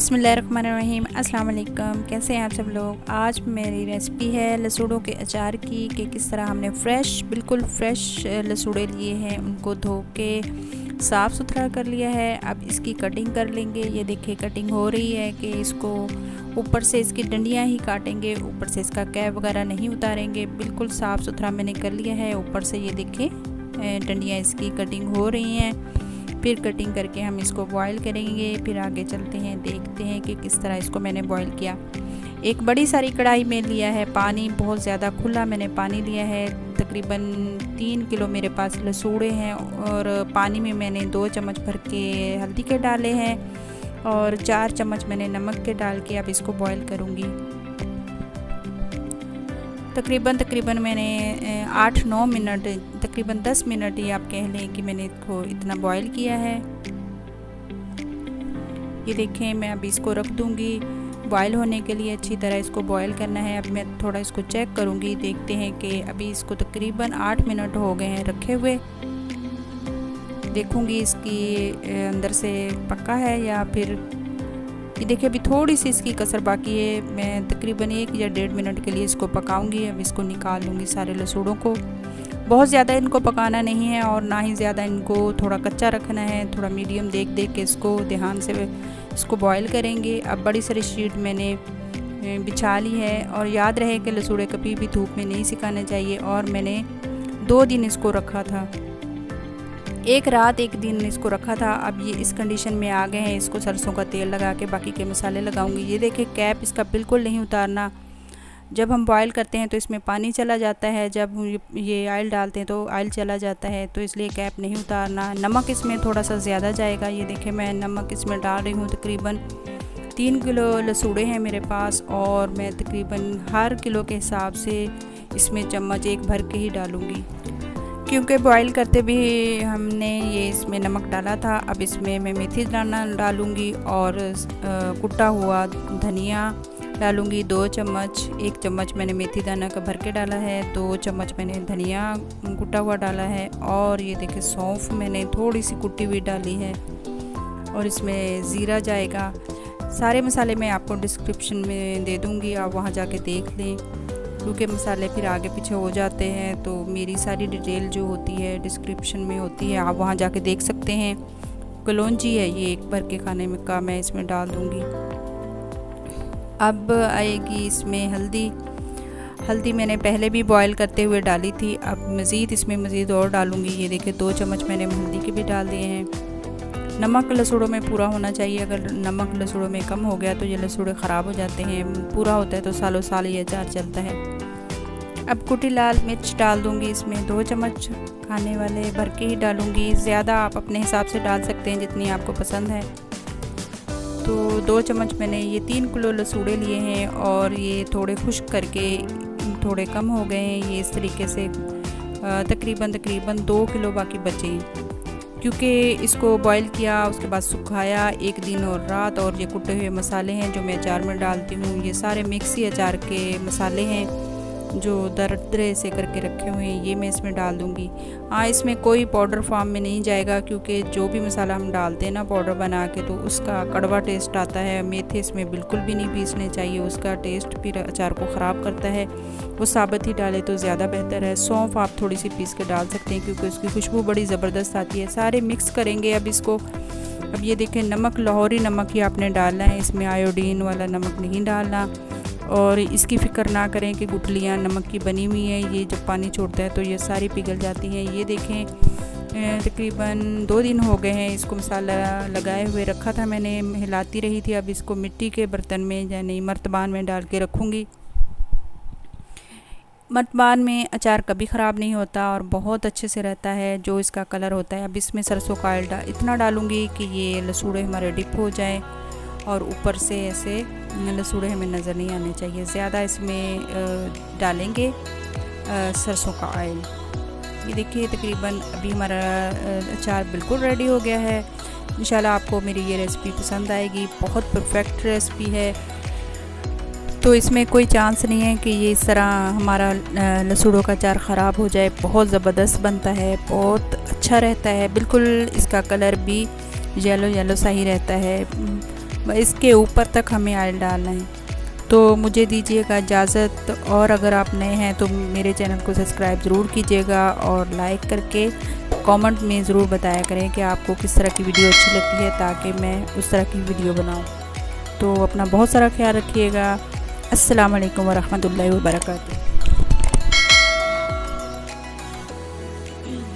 बिस्मिल्लाहिर्रहमानिर्रहीम। अस्सलाम वालेकुम। कैसे हैं आप सब लोग। आज मेरी रेसिपी है लसूड़ों के अचार की कि किस तरह हमने बिल्कुल फ्रेश लसूड़े लिए हैं, उनको धो के साफ़ सुथरा कर लिया है। अब इसकी कटिंग कर लेंगे। ये देखिए कटिंग हो रही है कि इसको ऊपर से इसकी डंडियाँ ही काटेंगे, ऊपर से इसका कैप वगैरह नहीं उतारेंगे। बिल्कुल साफ़ सुथरा मैंने कर लिया है। ऊपर से ये देखिए डंडियाँ इसकी कटिंग हो रही हैं। फिर कटिंग करके हम इसको बॉईल करेंगे। फिर आगे चलते हैं, देखते हैं कि किस तरह इसको मैंने बॉईल किया। एक बड़ी सारी कढ़ाई में लिया है पानी, बहुत ज़्यादा खुला मैंने पानी लिया है। तकरीबन 3 किलो मेरे पास लसूड़े हैं और पानी में मैंने 2 चम्मच भर के हल्दी के डाले हैं और 4 चम्मच मैंने नमक के डाल के अब इसको बॉईल करूँगी। तकरीबन मैंने 8-9 मिनट, तकरीबन 10 मिनट ही आप कह लें कि मैंने इसको इतना बॉईल किया है। ये देखें, मैं अभी इसको रख दूँगी बॉईल होने के लिए। अच्छी तरह इसको बॉईल करना है। अब मैं थोड़ा इसको चेक करूँगी, देखते हैं कि अभी इसको तकरीबन 8 मिनट हो गए हैं रखे हुए। देखूँगी इसकी अंदर से पक्का है या फिर ये देखिए अभी थोड़ी सी इसकी कसर बाकी है। मैं तकरीबन 1 या 1.5 मिनट के लिए इसको पकाऊंगी। अब इसको निकाल लूँगी सारे लसूड़ों को। बहुत ज़्यादा इनको पकाना नहीं है और ना ही ज़्यादा इनको थोड़ा कच्चा रखना है। थोड़ा मीडियम देख के इसको ध्यान से इसको बॉईल करेंगे। अब बड़ी सारी शीट मैंने बिछा ली है और याद रहे कि लसूड़े कभी भी धूप में नहीं सिकाने चाहिए। और मैंने 2 दिन इसको रखा था, एक रात एक दिन इसको रखा था। अब ये इस कंडीशन में आ गए हैं। इसको सरसों का तेल लगा के बाकी के मसाले लगाऊंगी। ये देखिए कैप इसका बिल्कुल नहीं उतारना। जब हम बॉईल करते हैं तो इसमें पानी चला जाता है, जब ये ऑयल डालते हैं तो ऑयल चला जाता है, तो इसलिए कैप नहीं उतारना। नमक इसमें थोड़ा सा ज़्यादा जाएगा। ये देखिए मैं नमक इसमें डाल रही हूँ। तकरीबन 3 किलो लसूड़े हैं मेरे पास और मैं तकरीबन हर किलो के हिसाब से इसमें चम्मच 1 भर के ही डालूँगी, क्योंकि बॉईल करते भी हमने ये इसमें नमक डाला था। अब इसमें मैं मेथी दाना डालूँगी और कुटा हुआ धनिया डालूँगी 2 चम्मच। 1 चम्मच मैंने मेथी दाना का भर के डाला है, 2 चम्मच मैंने धनिया कुटा हुआ डाला है और ये देखिए सौंफ मैंने थोड़ी सी कुटी हुई डाली है और इसमें ज़ीरा जाएगा। सारे मसाले मैं आपको डिस्क्रिप्शन में दे दूँगी, आप वहाँ जाके देख लें, क्योंकि मसाले फिर आगे पीछे हो जाते हैं। तो मेरी सारी डिटेल जो होती है डिस्क्रिप्शन में होती है, आप वहाँ जाके देख सकते हैं। कलौंजी है ये 1 भर के खाने में का मैं इसमें डाल दूँगी। अब आएगी इसमें हल्दी मैंने पहले भी बॉईल करते हुए डाली थी। अब मज़ीद और डालूँगी। ये देखिए 2 चम्मच मैंने हल्दी के भी डाल दिए हैं। नमक लसूड़ों में पूरा होना चाहिए। अगर नमक लसूड़ों में कम हो गया तो ये लसूड़े ख़राब हो जाते हैं। पूरा होता है तो सालों साल ये अचार चलता है। अब कुटी लाल मिर्च डाल दूँगी इसमें 2 चम्मच खाने वाले भर के ही डालूँगी। ज़्यादा आप अपने हिसाब से डाल सकते हैं जितनी आपको पसंद है। तो 2 चम्मच मैंने ये 3 किलो लसूड़े लिए हैं और ये थोड़े खुश्क करके थोड़े कम हो गए हैं। ये इस तरीके से तकरीबन 2 किलो बाकी बचे, क्योंकि इसको बॉईल किया उसके बाद सुखाया 1 दिन और रात। और ये कुटे हुए मसाले हैं जो मैं अचार में डालती हूँ। ये सारे मिक्सी अचार के मसाले हैं जो दरदरे से करके रखे हुए हैं, ये मैं इसमें डाल दूँगी। हाँ, इसमें कोई पाउडर फॉर्म में नहीं जाएगा, क्योंकि जो भी मसाला हम डालते हैं ना पाउडर बना के, तो उसका कड़वा टेस्ट आता है। मेथी इसमें बिल्कुल भी नहीं पीसने चाहिए, उसका टेस्ट फिर अचार को ख़राब करता है। वो साबुत ही डाले तो ज़्यादा बेहतर है। सौंफ आप थोड़ी सी पीस के डाल सकते हैं, क्योंकि उसकी खुशबू बड़ी ज़बरदस्त आती है। सारे मिक्स करेंगे अब इसको। अब ये देखें नमक लाहौरी नमक ही आपने डालना है, इसमें आयोडीन वाला नमक नहीं डालना। और इसकी फ़िक्र ना करें कि गुठलियाँ नमक की बनी हुई हैं, ये जब पानी छोड़ता है तो ये सारी पिघल जाती हैं। ये देखें तकरीबन 2 दिन हो गए हैं इसको मसाला लगाए हुए रखा था मैंने, हिलाती रही थी। अब इसको मिट्टी के बर्तन में यानी मर्तबान में डाल के रखूँगी। मर्तबान में अचार कभी ख़राब नहीं होता और बहुत अच्छे से रहता है जो इसका कलर होता है। अब इसमें सरसों का ऑयल इतना डालूँगी कि ये लसूड़े हमारे डिप हो जाए और ऊपर से ऐसे लसूड़े हमें नज़र नहीं आने चाहिए। ज़्यादा इसमें डालेंगे सरसों का ऑयल। ये देखिए तकरीबन अभी हमारा अचार बिल्कुल रेडी हो गया है। इंशाल्लाह आपको मेरी ये रेसिपी पसंद आएगी। बहुत परफेक्ट रेसिपी है, तो इसमें कोई चांस नहीं है कि ये इस तरह हमारा लसूड़ों का अचार ख़राब हो जाए। बहुत ज़बरदस्त बनता है, बहुत अच्छा रहता है। बिल्कुल इसका कलर भी येलो सा ही रहता है। इसके ऊपर तक हमें ऑयल डालना है। तो मुझे दीजिएगा इजाज़त, और अगर आप नए हैं तो मेरे चैनल को सब्सक्राइब ज़रूर कीजिएगा और लाइक करके कमेंट में ज़रूर बताया करें कि आपको किस तरह की वीडियो अच्छी लगती है, ताकि मैं उस तरह की वीडियो बनाऊं। तो अपना बहुत सारा ख्याल रखिएगा। अस्सलाम वालेकुम वरहमतुल्लाहि वबरकातुहू।